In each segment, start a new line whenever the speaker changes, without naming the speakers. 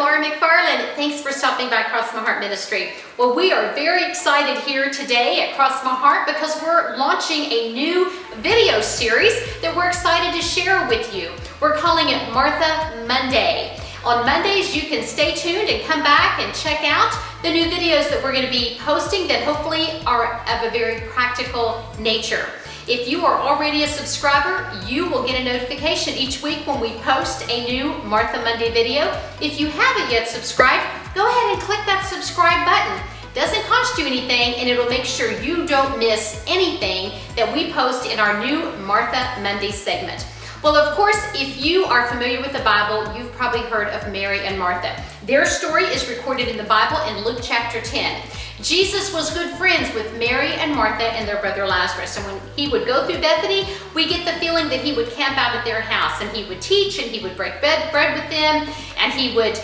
Laura McFarland. Thanks for stopping by Cross My Heart Ministry. Well, we are very excited here today at Cross My Heart because we're launching a new video series that we're excited to share with you. We're calling it Martha Monday. On Mondays, you can stay tuned and come back and check out the new videos that we're going to be posting that hopefully are of a very practical nature. If you are already a subscriber, you will get a notification each week when we post a new Martha Monday video. If you haven't yet subscribed, go ahead and click that subscribe button. Doesn't cost you anything, and it'll make sure you don't miss anything that we post in our new Martha Monday segment. Well, of course, if you are familiar with the Bible, you've probably heard of Mary and Martha. Their story is recorded in the Bible in Luke chapter 10. Jesus was good friends with Mary and Martha and their brother Lazarus. And when he would go through Bethany, we get the feeling that he would camp out at their house and he would teach and he would break bread with them and he would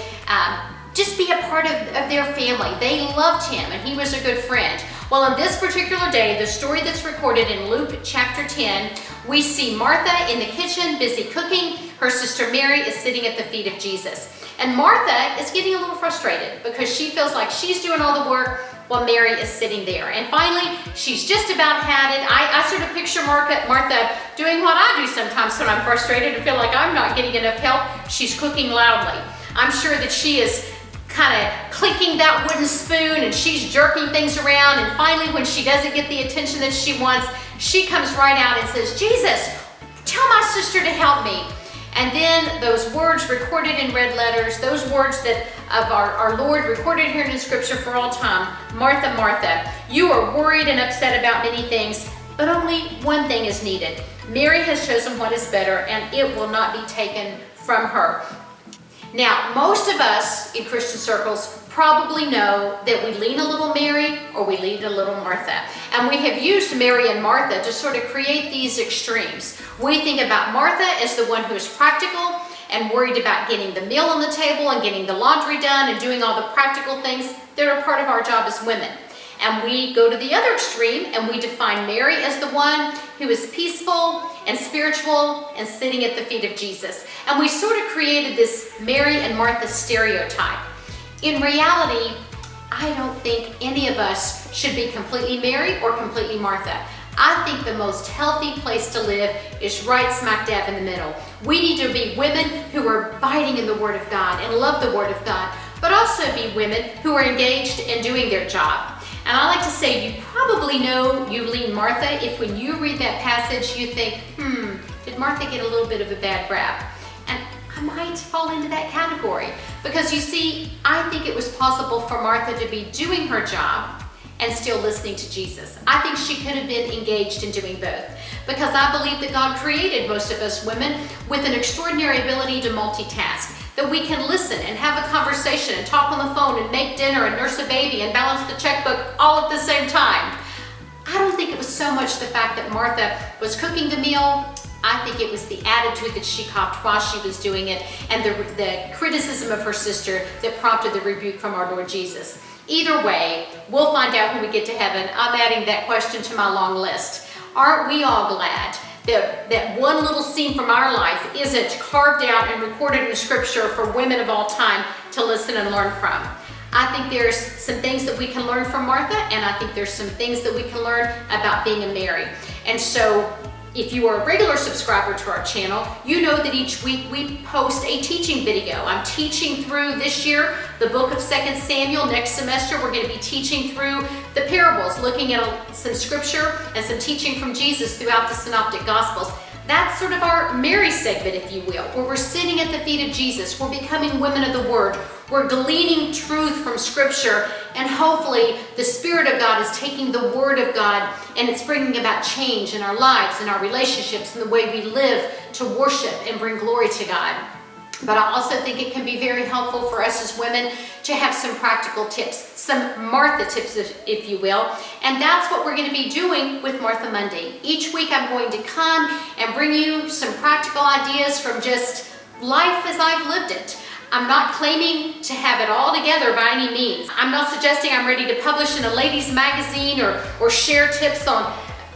just be a part of their family. They loved him and he was a good friend. Well, on this particular day, the story that's recorded in Luke chapter 10, we see Martha in the kitchen busy cooking. Her sister Mary is sitting at the feet of Jesus. And Martha is getting a little frustrated because she feels like she's doing all the work while Mary is sitting there. And finally, she's just about had it. I sort of picture Martha doing what I do sometimes when I'm frustrated and feel like I'm not getting enough help. She's cooking loudly. I'm sure that she is kind of clicking that wooden spoon and she's jerking things around. And finally, when she doesn't get the attention that she wants, she comes right out and says, "Jesus, tell my sister to help me." And then those words recorded in red letters, those words that of our Lord recorded here in the scripture for all time, "Martha, Martha, you are worried and upset about many things, but only one thing is needed. Mary has chosen what is better, and it will not be taken from her." Now, most of us in Christian circles probably know that we lean a little Mary or we lean a little Martha. And we have used Mary and Martha to sort of create these extremes. We think about Martha as the one who is practical and worried about getting the meal on the table and getting the laundry done and doing all the practical things that are part of our job as women. And we go to the other extreme and we define Mary as the one who is peaceful and spiritual and sitting at the feet of Jesus. And we sort of created this Mary and Martha stereotype. In reality, I don't think any of us should be completely Mary or completely Martha. I think the most healthy place to live is right smack dab in the middle. We need to be women who are abiding in the Word of God and love the Word of God, but also be women who are engaged in doing their job. And I like to say you probably know you lean Martha if when you read that passage you think, did Martha get a little bit of a bad rap? And I might fall into that category because you see, I think it was possible for Martha to be doing her job and still listening to Jesus. I think she could have been engaged in doing both because I believe that God created most of us women with an extraordinary ability to multitask. That we can listen and have a conversation and talk on the phone and make dinner and nurse a baby and balance the checkbook all at the same time. I don't think it was so much the fact that Martha was cooking the meal. I think it was the attitude that she copped while she was doing it and the criticism of her sister that prompted the rebuke from our Lord Jesus. Either way, we'll find out when we get to heaven. I'm adding that question to my long list. Aren't we all glad that one little scene from our life isn't carved out and recorded in scripture for women of all time to listen and learn from? I think there's some things that we can learn from Martha, and I think there's some things that we can learn about being a Mary. And so if you are a regular subscriber to our channel, you know that each week we post a teaching video. I'm teaching through this year the book of 2 Samuel. Next semester we're going to be teaching through the parables, looking at some scripture and some teaching from Jesus throughout the Synoptic Gospels. That's sort of our Mary segment, if you will, where we're sitting at the feet of Jesus. We're becoming women of the Word. We're gleaning truth from Scripture, and hopefully the Spirit of God is taking the Word of God and it's bringing about change in our lives, in our relationships, in the way we live to worship and bring glory to God. But I also think it can be very helpful for us as women to have some practical tips, some Martha tips, if you will. And that's what we're going to be doing with Martha Monday. Each week I'm going to come and bring you some practical ideas from just life as I've lived it. I'm not claiming to have it all together by any means. I'm not suggesting I'm ready to publish in a ladies' magazine or share tips on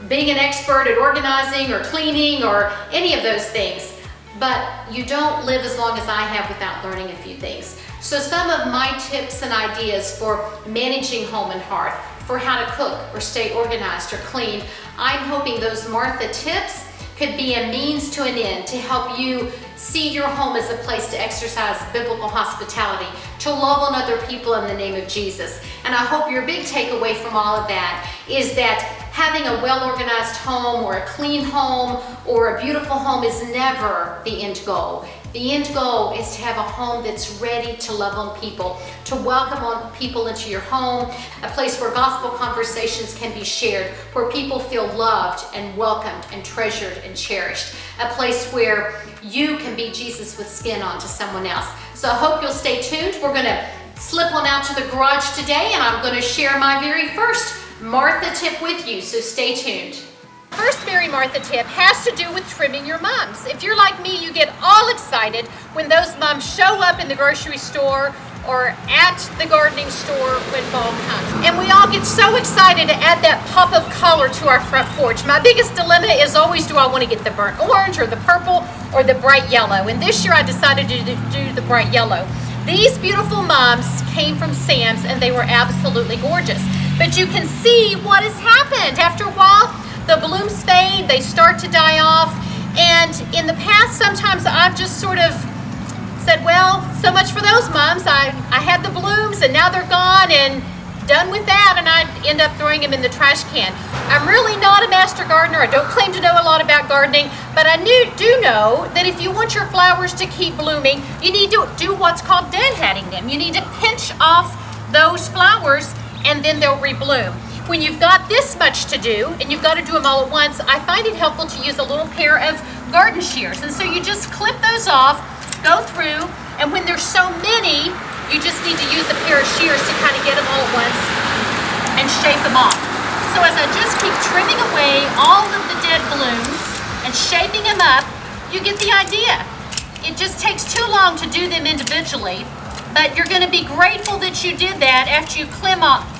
being an expert at organizing or cleaning or any of those things. But you don't live as long as I have without learning a few things. So some of my tips and ideas for managing home and hearth, for how to cook or stay organized or clean, I'm hoping those Martha tips could be a means to an end to help you see your home as a place to exercise biblical hospitality, to love on other people in the name of Jesus. And I hope your big takeaway from all of that is that having a well-organized home or a clean home or a beautiful home is never the end goal. The end goal is to have a home that's ready to love on people, to welcome on people into your home, a place where gospel conversations can be shared, where people feel loved and welcomed and treasured and cherished, a place where you can be Jesus with skin on to someone else. So I hope you'll stay tuned. We're going to slip on out to the garage today, and I'm going to share my very first Martha tip with you, so stay tuned. First Mary Martha tip has to do with trimming your mums. If you're like me, you get all excited when those mums show up in the grocery store or at the gardening store when fall comes. And we all get so excited to add that pop of color to our front porch. My biggest dilemma is always, do I want to get the burnt orange or the purple or the bright yellow? And this year I decided to do the bright yellow. These beautiful mums came from Sam's and they were absolutely gorgeous. But you can see what has happened. After a while, the blooms fade, they start to die off, and in the past sometimes I've just sort of said, well, so much for those mums. I had the blooms and now they're gone and done with that, and I end up throwing them in the trash can. I'm really not a master gardener. I don't claim to know a lot about gardening, but I do know that if you want your flowers to keep blooming, you need to do what's called deadheading them. You need to pinch off those flowers and then they'll rebloom. When you've got this much to do, and you've got to do them all at once, I find it helpful to use a little pair of garden shears. And so you just clip those off, go through, and when there's so many, you just need to use a pair of shears to kind of get them all at once and shape them off. So as I just keep trimming away all of the dead blooms and shaping them up, you get the idea. It just takes too long to do them individually, but you're going to be grateful that you did that after you clip off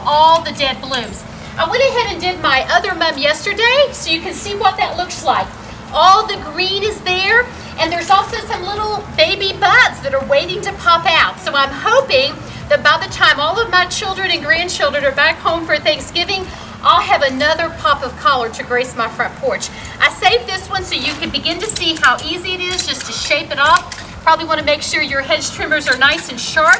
all the dead blooms. I went ahead and did my other mum yesterday, so you can see what that looks like. All the green is there, and there's also some little baby buds that are waiting to pop out. So I'm hoping that by the time all of my children and grandchildren are back home for Thanksgiving, I'll have another pop of color to grace my front porch. I saved this one so you can begin to see how easy it is just to shape it off. Probably want to make sure your hedge trimmers are nice and sharp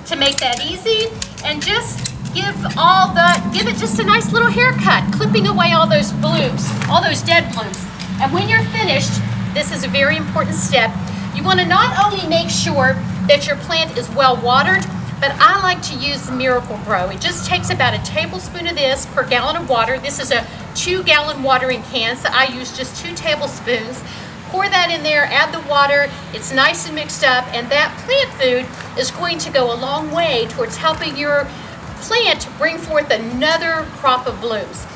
to make that easy, and just give it just a nice little haircut, clipping away all those blooms, all those dead blooms. And when you're finished, this is a very important step. You want to not only make sure that your plant is well watered, but I like to use Miracle Grow. It just takes about a tablespoon of this per gallon of water. This is a 2-gallon watering can, so I use just 2 tablespoons. Pour that in there, add the water, it's nice and mixed up, and that plant food is going to go a long way towards helping your plant bring forth another crop of blooms.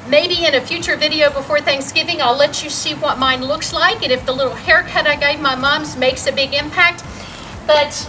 Maybe in a future video before Thanksgiving, I'll let you see what mine looks like, and if the little haircut I gave my mums makes a big impact. But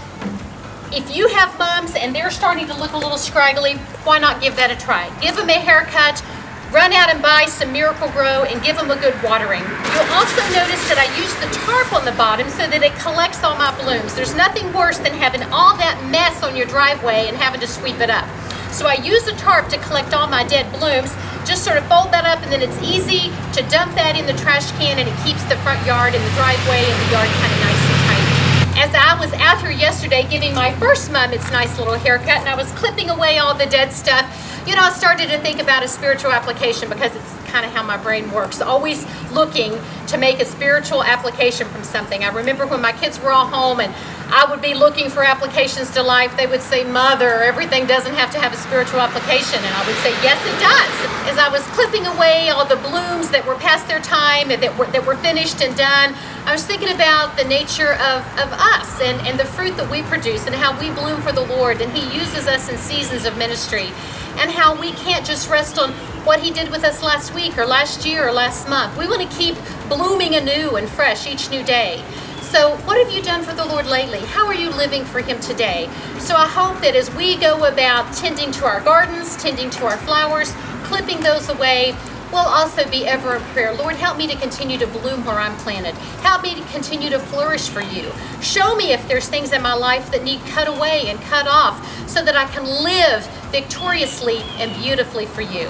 if you have mums and they're starting to look a little scraggly, why not give that a try? Give them a haircut, run out and buy some Miracle Grow, and give them a good watering. You'll also notice that I use the tarp on the bottom so that it collects all my blooms. There's nothing worse than having all that mess on your driveway and having to sweep it up. So I use the tarp to collect all my dead blooms. Just sort of fold that up, and then it's easy to dump that in the trash can, and it keeps the front yard and the driveway and the yard kind of nice and tidy. As I was out here yesterday giving my first mum its nice little haircut, and I was clipping away all the dead stuff, you know, I started to think about a spiritual application, because it's kind of how my brain works, always looking to make a spiritual application from something. I remember when my kids were all home and I would be looking for applications to life, they would say, "Mother, everything doesn't have to have a spiritual application." And I would say, "Yes, it does." As I was clipping away all the blooms that were past their time and that were finished and done, I was thinking about the nature of us and the fruit that we produce and how we bloom for the Lord, and He uses us in seasons of ministry, and how we can't just rest on what He did with us last week or last year or last month. We want to keep blooming anew and fresh each new day. So what have you done for the Lord lately? How are you living for Him today? So I hope that as we go about tending to our gardens, tending to our flowers, clipping those away, We'll also be ever in prayer. Lord, help me to continue to bloom where I'm planted. Help me to continue to flourish for you. Show me if there's things in my life that need cut away and cut off so that I can live victoriously and beautifully for you.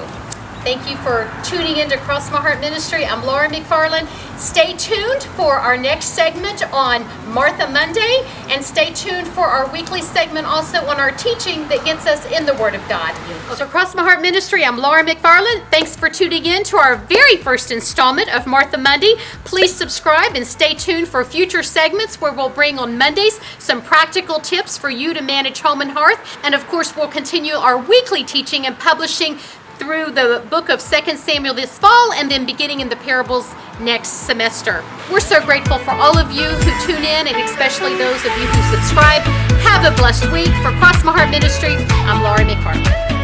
Thank you for tuning into Cross My Heart Ministry. I'm Laura McFarland. Stay tuned for our next segment on Martha Monday, and stay tuned for our weekly segment also on our teaching that gets us in the Word of God. So Cross My Heart Ministry, I'm Laura McFarland. Thanks for tuning in to our very first installment of Martha Monday. Please subscribe and stay tuned for future segments where we'll bring on Mondays some practical tips for you to manage home and hearth. And of course, we'll continue our weekly teaching and publishing through the book of 2 Samuel this fall, and then beginning in the parables next semester. We're so grateful for all of you who tune in, and especially those of you who subscribe. Have a blessed week. For Cross My Heart Ministry, I'm Laura McFarland.